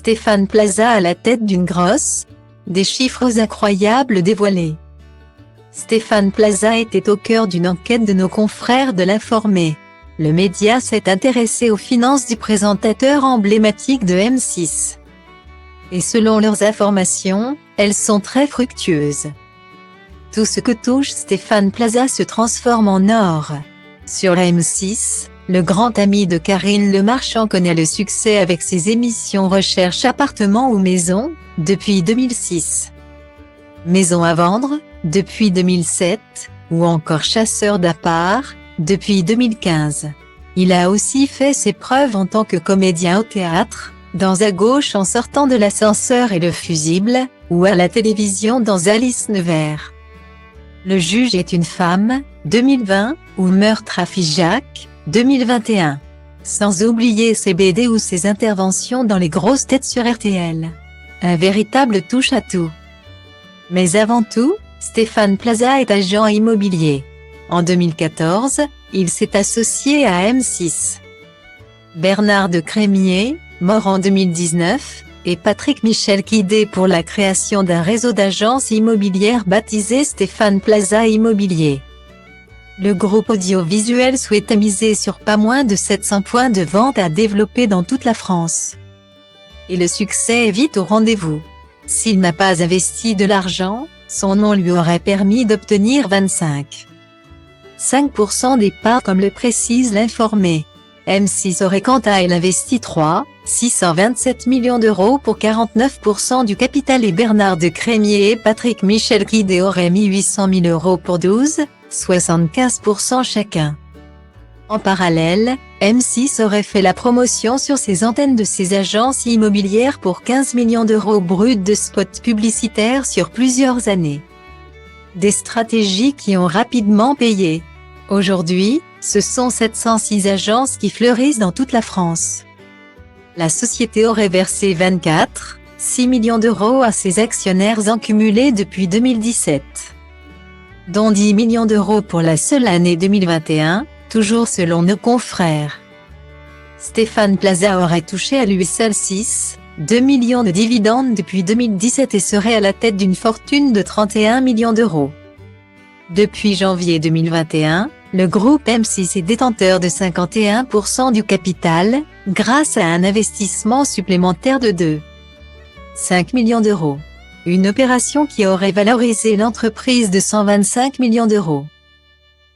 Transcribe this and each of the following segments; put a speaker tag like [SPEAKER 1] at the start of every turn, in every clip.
[SPEAKER 1] Stéphane Plaza à la tête d'une grosse, des chiffres incroyables dévoilés. Stéphane Plaza était au cœur d'une enquête de nos confrères de l'Informé. Le média s'est intéressé aux finances du présentateur emblématique de M6. Et selon leurs informations, elles sont très fructueuses. Tout ce que touche Stéphane Plaza se transforme en or. Sur la M6, le grand ami de Karine Le Marchand connaît le succès avec ses émissions Recherche appartement ou maison, depuis 2006. Maison à vendre, depuis 2007, ou encore Chasseur d'appart, depuis 2015. Il a aussi fait ses preuves en tant que comédien au théâtre, dans À gauche en sortant de l'ascenseur et Le Fusible, ou à la télévision dans Alice Nevers. Le juge est une femme, 2020, ou Meurtre à Figeac, 2021. Sans oublier ses BD ou ses interventions dans Les Grosses Têtes sur RTL. Un véritable touche-à-tout. Mais avant tout, Stéphane Plaza est agent immobilier. En 2014, il s'est associé à M6. Bernard de Crémier, mort en 2019, et Patrick Michel quitté pour la création d'un réseau d'agences immobilières baptisé Stéphane Plaza Immobilier. Le groupe audiovisuel souhaite miser sur pas moins de 700 points de vente à développer dans toute la France. Et le succès est vite au rendez-vous. S'il n'a pas investi de l'argent, son nom lui aurait permis d'obtenir 5% des parts comme le précise l'Informé. M6 aurait quant à elle investi 627 millions d'euros pour 49% du capital et Bernard de Crémier et Patrick Michel quitté auraient mis 800 000 euros pour 75% chacun. En parallèle, M6 aurait fait la promotion sur ses antennes de ses agences immobilières pour 15 millions d'euros bruts de spots publicitaires sur plusieurs années. Des stratégies qui ont rapidement payé. Aujourd'hui, ce sont 706 agences qui fleurissent dans toute la France. La société aurait versé 6 millions d'euros à ses actionnaires en cumulé depuis 2017. Dont 10 millions d'euros pour la seule année 2021, toujours selon nos confrères. Stéphane Plaza aurait touché à lui seul 2 millions de dividendes depuis 2017 et serait à la tête d'une fortune de 31 millions d'euros. Depuis janvier 2021, le groupe M6 est détenteur de 51% du capital, grâce à un investissement supplémentaire de 5 millions d'euros. Une opération qui aurait valorisé l'entreprise de 125 millions d'euros.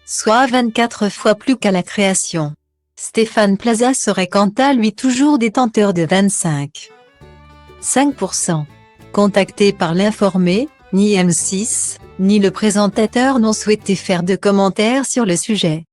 [SPEAKER 1] Soit 24 fois plus qu'à la création. Stéphane Plaza serait quant à lui toujours détenteur de 5%. Contacté par l'Informé, ni M6, ni le présentateur n'ont souhaité faire de commentaires sur le sujet.